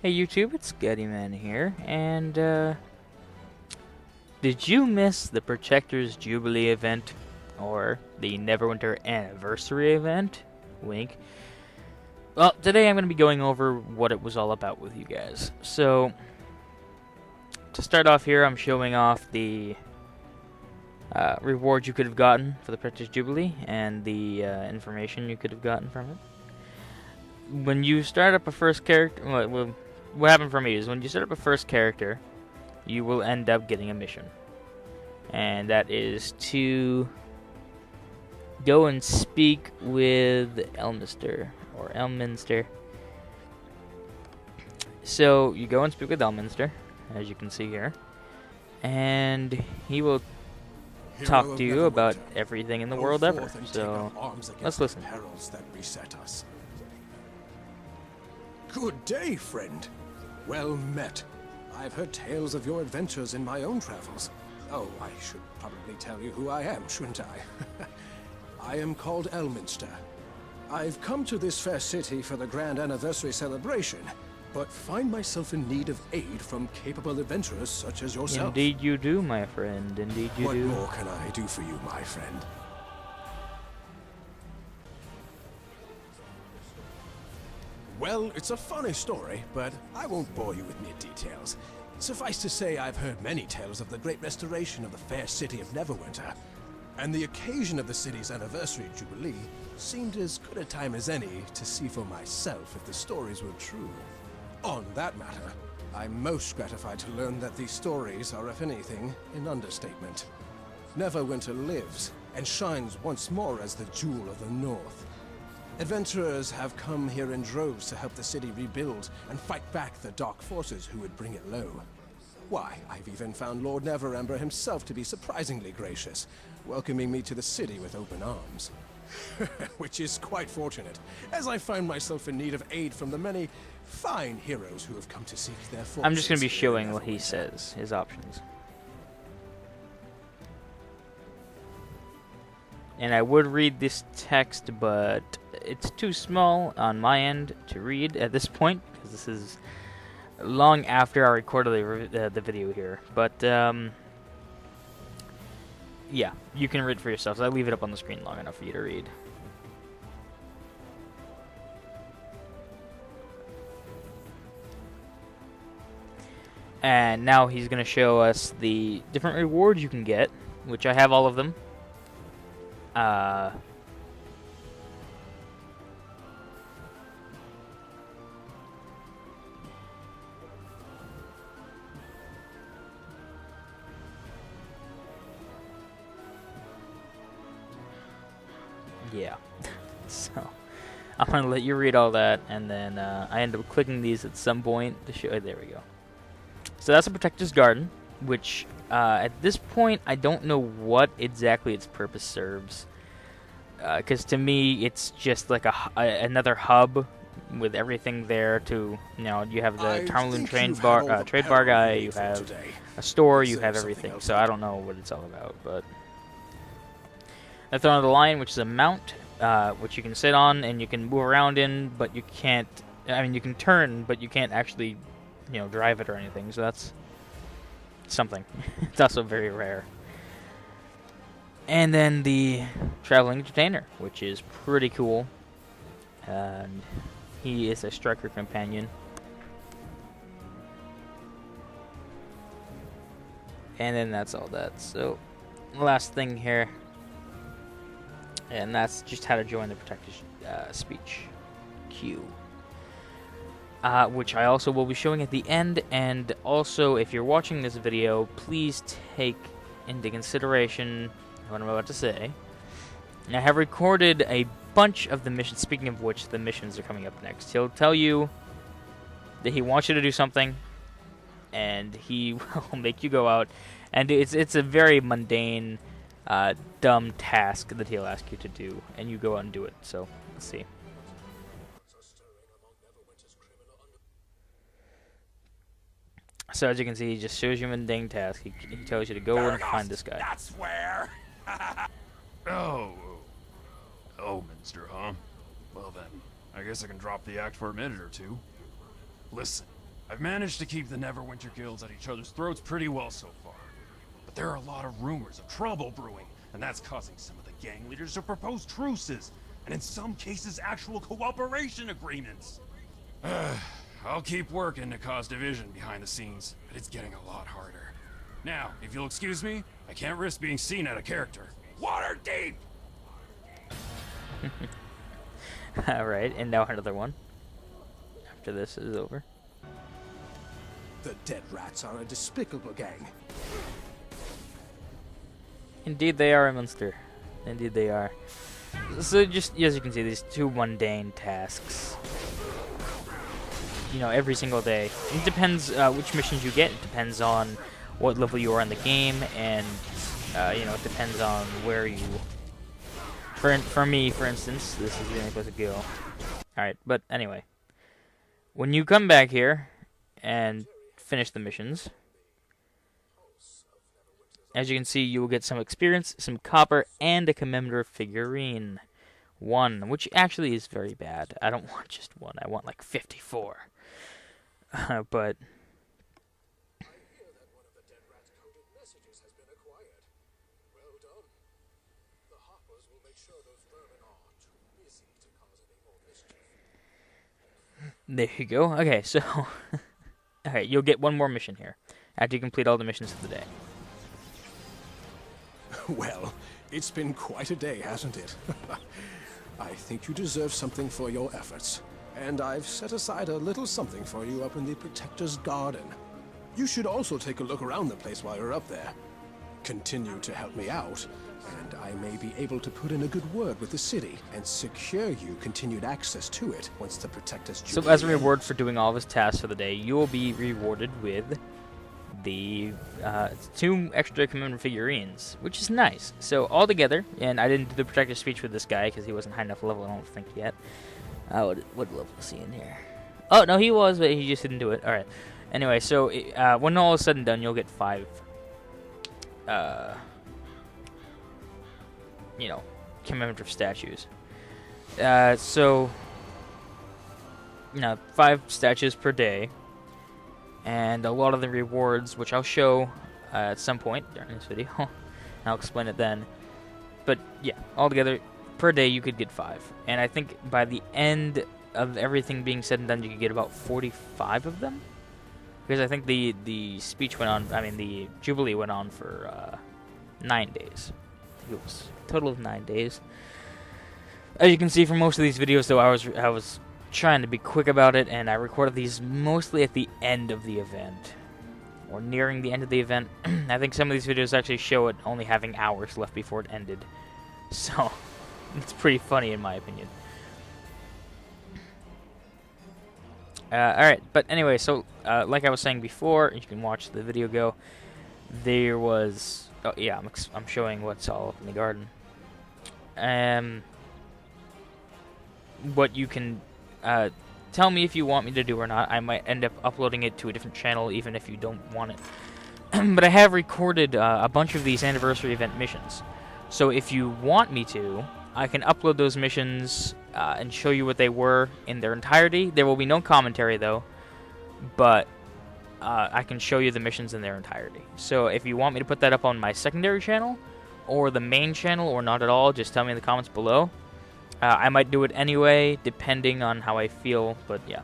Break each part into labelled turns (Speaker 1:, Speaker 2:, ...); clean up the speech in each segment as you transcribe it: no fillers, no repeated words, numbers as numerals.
Speaker 1: Hey YouTube, it's Gettyman here, and did you miss the Protector's Jubilee event, or the Neverwinter Anniversary event? Wink. Well, today I'm going to be going over what it was all about with you guys. So, to start off here, I'm showing off the rewards you could have gotten for the Protector's Jubilee, and the information you could have gotten from it. When you start up a first character, what happened for me is when you set up a first character, you will end up getting a mission. And that is to go and speak with Elminster, or Elminster. So you go and speak with Elminster, as you can see here. And he will talk to you about everything in the world ever. So let's listen.
Speaker 2: Perils that beset us. Good day, friend. Well met. I've heard tales of your adventures in my own travels. Oh, I should probably tell you who I am, shouldn't I? I am called Elminster. I've come to this fair city for the grand anniversary celebration, but find myself in need of aid from capable adventurers such as yourself.
Speaker 1: Indeed you do, my friend. Indeed you do.
Speaker 2: What more can I do for you, my friend? Well, it's a funny story, but I won't bore you with mere details. Suffice to say, I've heard many tales of the great restoration of the fair city of Neverwinter, and the occasion of the city's anniversary Jubilee seemed as good a time as any to see for myself if the stories were true. On that matter, I'm most gratified to learn that these stories are, if anything, an understatement. Neverwinter lives and shines once more as the jewel of the North. Adventurers have come here in droves to help the city rebuild and fight back the dark forces who would bring it low. Why, I've even found Lord Neverember himself to be surprisingly gracious, welcoming me to the city with open arms. Which is quite fortunate, as I find myself in need of aid from the many fine heroes who have come to seek their fortunes.
Speaker 1: I'm just going to be showing what he says, his options. And I would read this text, but it's too small on my end to read at this point, because this is long after I recorded the video here. But, yeah, you can read for yourselves. I leave it up on the screen long enough for you to read. And now he's going to show us the different rewards you can get, which I have all of them. Yeah. So I'm gonna let you read all that, and then I end up clicking these at some point to show. There we go. So that's a Protector's Garden, which at this point I don't know what exactly its purpose serves. Because to me, it's just like another hub with everything there to, you know, you have the Tarmaloon trade bar guy, you have a store, you have everything. So I don't know what it's all about, but the Throne of the Lion, which is a mount, which you can sit on and you can move around in, but you can't. I mean, you can turn, but you can't actually, you know, drive it or anything. So that's something. It's also very rare. And then the Traveling Entertainer, which is pretty cool. And he is a striker companion. And then that's all that. So, last thing here. And that's just how to join the Protector's speech queue. Which I also will be showing at the end. And also, if you're watching this video, please take into consideration what I'm about to say. I have recorded a bunch of the missions, speaking of which, the missions are coming up next. He'll tell you that he wants you to do something, and he will make you go out, and it's a very mundane, dumb task that he'll ask you to do, and you go out and do it. So, let's see. So as you can see, he just shows you a mundane task. He tells you to go and find this guy.
Speaker 3: That's where. Oh, Elminster, huh? Well then, I guess I can drop the act for a minute or two. Listen, I've managed to keep the Neverwinter guilds at each other's throats pretty well so far. But there are a lot of rumors of trouble brewing, and that's causing some of the gang leaders to propose truces, and in some cases actual cooperation agreements. I'll keep working to cause division behind the scenes, but it's getting a lot harder. Now, if you'll excuse me, I can't risk being seen out of character. Water deep!
Speaker 1: Alright, and now another one. After this is over.
Speaker 2: The Dead Rats are a despicable gang.
Speaker 1: Indeed they are a monster. Indeed they are. So just, as you can see, these two mundane tasks. You know, every single day. It depends which missions you get. It depends on what level you are in the game, and you know, it depends on where you. For me, for instance, this is the only place to go. All right, but anyway, when you come back here and finish the missions, as you can see, you will get some experience, some copper, and a commemorative figurine. 1, which actually is very bad. I don't want just 1. I want like 54. But
Speaker 2: I hear that one of the Dead Rats' coded messages has been acquired. Well done. The Hoppers will make sure those vermin are too busy to cause any more mischief.
Speaker 1: there you go. Okay, so alright, you'll get one more mission here after you complete all the missions of the day.
Speaker 2: Well, it's been quite a day, hasn't it? I think you deserve something for your efforts. And I've set aside a little something for you up in the Protector's Garden. You should also take a look around the place while you're up there. Continue to help me out, and I may be able to put in a good word with the city and secure you continued access to it once the Protector's Jubilee.
Speaker 1: So as a reward for doing all of his tasks for the day, you will be rewarded with the 2 extra commemorative figurines, which is nice. So all together, and I didn't do the Protector's speech with this guy because he wasn't high enough level, I don't think, yet. What level is he in here? Oh, no, he was, but he just didn't do it. Alright. Anyway, so when all is said and done, you'll get 5, you know, commemorative statues. So, you know, 5 statues per day. And a lot of the rewards, which I'll show at some point during this video. I'll explain it then. But, yeah, altogether, per day you could get 5. And I think by the end of everything being said and done, you could get about 45 of them. Because I think the speech went on, I mean, the Jubilee went on for 9 days. I think it was a total of 9 days. As you can see from most of these videos, though, I was trying to be quick about it, and I recorded these mostly at the end of the event. Or nearing the end of the event. I think some of these videos actually show it only having hours left before it ended. So, it's pretty funny in my opinion. Alright, but anyway, so like I was saying before, you can watch the video go, there was, oh yeah, I'm showing what's all up in the garden. What you can tell me if you want me to do or not. I might end up uploading it to a different channel even if you don't want it. But I have recorded a bunch of these anniversary event missions. So if you want me to, I can upload those missions and show you what they were in their entirety. There will be no commentary though, but I can show you the missions in their entirety. So if you want me to put that up on my secondary channel, or the main channel, or not at all, just tell me in the comments below. I might do it anyway, depending on how I feel, but yeah.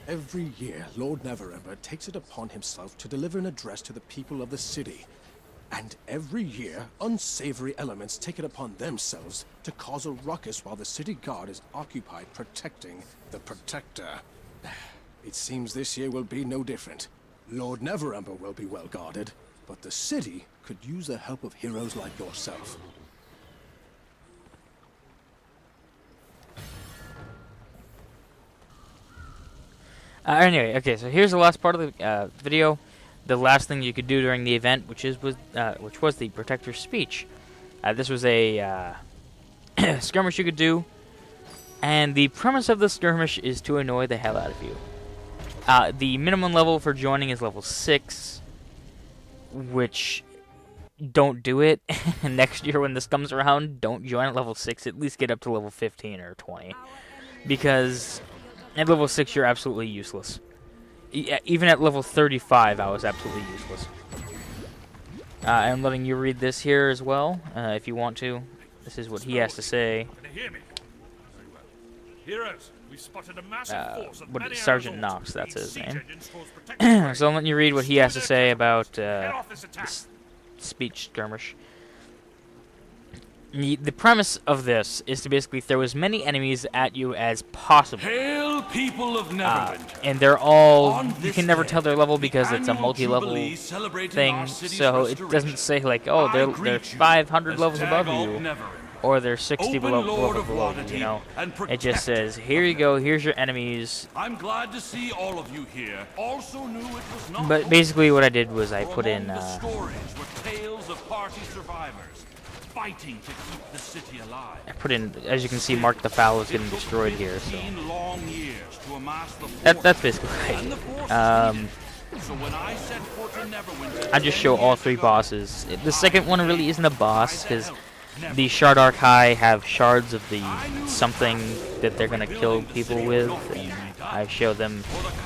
Speaker 2: Every year, Lord Neverwinter takes it upon himself to deliver an address to the people of the city. And every year, unsavory elements take it upon themselves to cause a ruckus while the city guard is occupied protecting the Protector. It seems this year will be no different. Lord Neverwinter will be well guarded, but the city could use the help of heroes like yourself.
Speaker 1: Anyway, okay, so here's the last part of the video. The last thing you could do during the event, which was the Protector's speech. This was a skirmish you could do, and the premise of the skirmish is to annoy the hell out of you. The minimum level for joining is level 6, which, don't do it. Next year when this comes around, don't join at level 6, at least get up to level 15 or 20. Because At level 6, you're absolutely useless. Even at level 35, I was absolutely useless. I'm letting you read this here as well, if you want to. This is what he has to say.
Speaker 4: Can you hear me? Very well. Heroes, we've spotted a massive force of many
Speaker 1: Sergeant
Speaker 4: animals
Speaker 1: Knox, that's his
Speaker 4: siege
Speaker 1: name.
Speaker 4: engines towards protected
Speaker 1: So I'm letting you read what he has to say about
Speaker 4: Head off this attack.
Speaker 1: this speech skirmish. The premise of this is to basically throw as many enemies at you as possible.
Speaker 5: Hail, people of Neverwinter.
Speaker 1: And they're all,
Speaker 5: On
Speaker 1: you
Speaker 5: this
Speaker 1: can never
Speaker 5: day,
Speaker 1: tell their level because it's a
Speaker 5: annual
Speaker 1: multi-level
Speaker 5: Jubilee celebrating
Speaker 1: thing,
Speaker 5: our city's
Speaker 1: so it
Speaker 5: restoration.
Speaker 1: doesn't say like, oh,
Speaker 5: I
Speaker 1: they're
Speaker 5: greet you
Speaker 1: 500
Speaker 5: as
Speaker 1: levels above
Speaker 5: Tagalt
Speaker 1: you,
Speaker 5: Neverwinter,
Speaker 1: or they're 60
Speaker 5: Open
Speaker 1: below,
Speaker 5: Lord
Speaker 1: below,
Speaker 5: of
Speaker 1: below you,
Speaker 5: Waterdeep
Speaker 1: you know?
Speaker 5: and
Speaker 1: It just
Speaker 5: protector
Speaker 1: says, here you go, here's your enemies.
Speaker 5: I'm glad to see all of you here. Also knew it was not
Speaker 1: But basically what I did was I
Speaker 5: for
Speaker 1: put in,
Speaker 5: among the stories were tales of party survivors fighting to keep the city alive.
Speaker 1: as you can see, Mark the Fowl is getting
Speaker 5: It took
Speaker 1: destroyed here, so.
Speaker 5: 15 long years to amass the
Speaker 1: That's
Speaker 5: forces
Speaker 1: basically
Speaker 5: and the
Speaker 1: right.
Speaker 5: forces needed. So when I set forth to Neverwinter,
Speaker 1: I just show all 3 bosses. The second one really isn't a boss, because the Shard Archai have shards of the something that they're going to kill people with, and I show them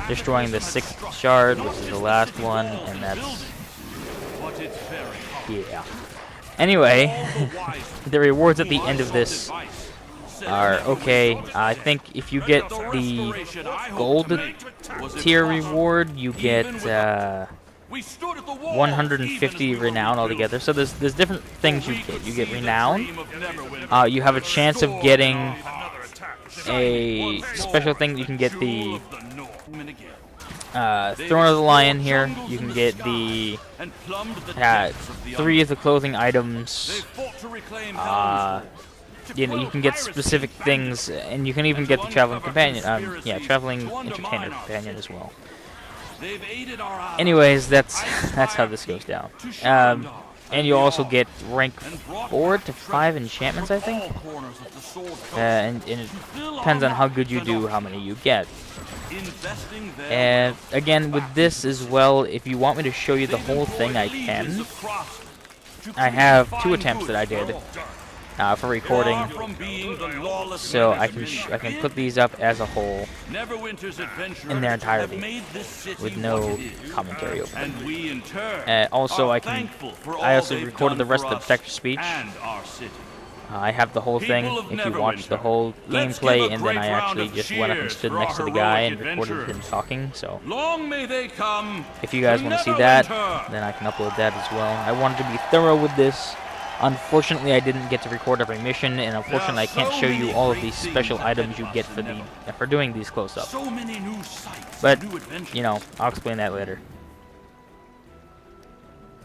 Speaker 1: destroying the 6th shard, which is the last one, and that's,
Speaker 5: but it's very hard.
Speaker 1: yeah. Anyway, the rewards at the end of this are okay. I think if you get the gold tier reward, you get 150 renown altogether. So there's different things you get. You get renown. You have a chance of getting a special thing. You can get the Throne of the Lion here. You can get the 3 of the clothing items. You know, you can get specific things, and you can even get the traveling companion. Traveling entertainer companion as well. Anyways, that's how this goes down. And you also get rank 4 to 5 enchantments, I think. And it depends on how good you do, how many you get. And again, with this as well, if you want me to show you the whole thing, I can. I have 2 attempts that I did for recording, so I can put these up as a whole in their entirety with no commentary over them. Also, I also recorded the rest of the Protector's speech. I have the whole thing if you watch the whole gameplay, and then I actually just went up and stood next to the guy and recorded him talking, so if you guys want to see that, then I can upload that as well. I wanted to be thorough with this. Unfortunately, I didn't get to record every mission, and unfortunately, I can't show you all of these special items you get for doing these close-ups. But, you know, I'll explain that later.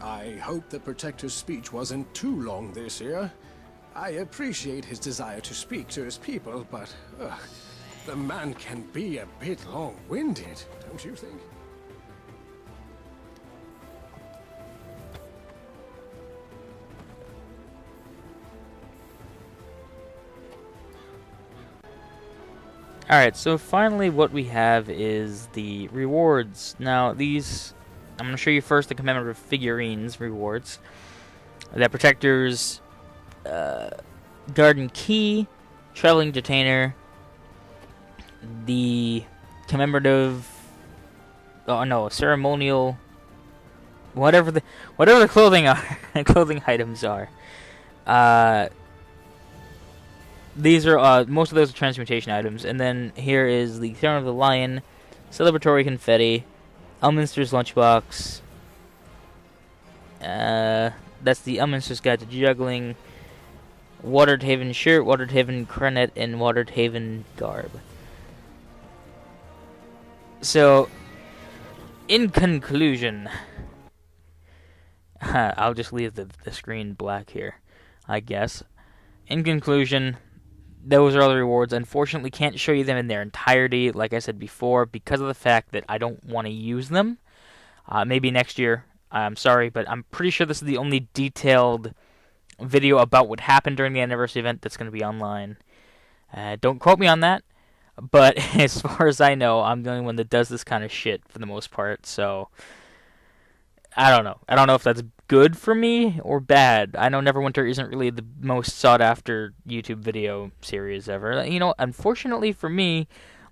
Speaker 2: I hope the Protector's speech wasn't too long this year. I appreciate his desire to speak to his people, but the man can be a bit long-winded, don't you think?
Speaker 1: Alright, so finally what we have is the rewards. Now, these, I'm going to show you first the commemorative figurines rewards. The Protector's Garden Key, Traveling Detainer, the commemorative, ceremonial, whatever the clothing items are. These are most of those are transmutation items, and then here is the Throne of the Lion, celebratory confetti, Elminster's lunchbox. That's the Elminster's Guide to Juggling. Watered Haven shirt, Watered Haven coronet, and Watered Haven garb. So, in conclusion, I'll just leave the screen black here, I guess. In conclusion, those are all the rewards. Unfortunately, can't show you them in their entirety, like I said before, because of the fact that I don't want to use them. Maybe next year. I'm sorry, but I'm pretty sure this is the only detailed video about what happened during the anniversary event that's going to be online. Don't quote me on that, but as far as I know, I'm the only one that does this kind of shit for the most part, so I don't know. I don't know if that's good for me or bad. I know Neverwinter isn't really the most sought-after YouTube video series ever. You know, unfortunately for me,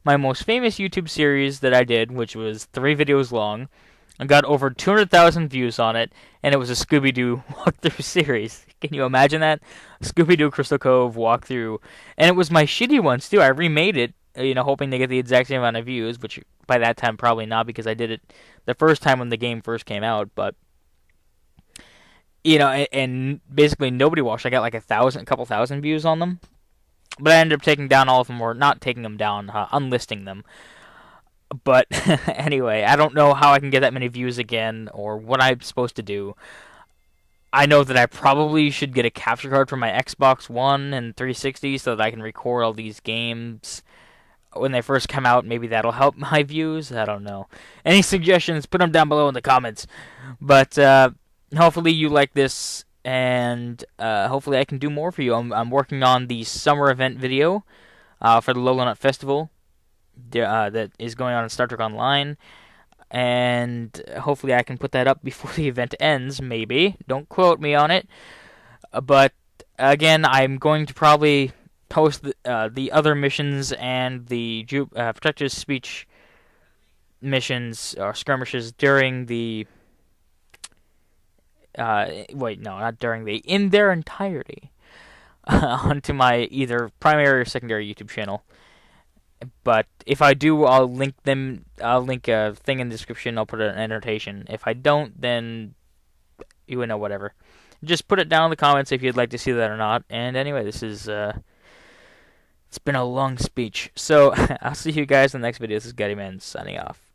Speaker 1: my most famous YouTube series that I did, which was 3 videos long. I got over 200,000 views on it, and it was a Scooby-Doo walkthrough series. Can you imagine that? Scooby-Doo Crystal Cove walkthrough. And it was my shitty ones, too. I remade it, hoping to get the exact same amount of views, which by that time probably not, because I did it the first time when the game first came out, but... and basically nobody watched. I got like a couple thousand views on them. But I ended up taking down all of them, or not taking them down, unlisting them. But anyway, I don't know how I can get that many views again, or what I'm supposed to do. I know that I probably should get a capture card for my Xbox One and 360 so that I can record all these games when they first come out. Maybe that'll help my views. I don't know. Any suggestions, put them down below in the comments. But hopefully you like this, and hopefully I can do more for you. I'm working on the summer event video for the Lolonut Festival that is going on in Star Trek Online, and hopefully I can put that up before the event ends, maybe. Don't quote me on it. But again, I'm going to probably post the other missions and the Protector's Speech missions or skirmishes during the... in their entirety onto my either primary or secondary YouTube channel. But if I do, I'll link them. I'll link a thing in the description. I'll put an annotation. If I don't, then you would know, whatever. Just put it down in the comments if you'd like to see that or not. And anyway, this is it's been a long speech. So I'll see you guys in the next video. This is Guttyman signing off.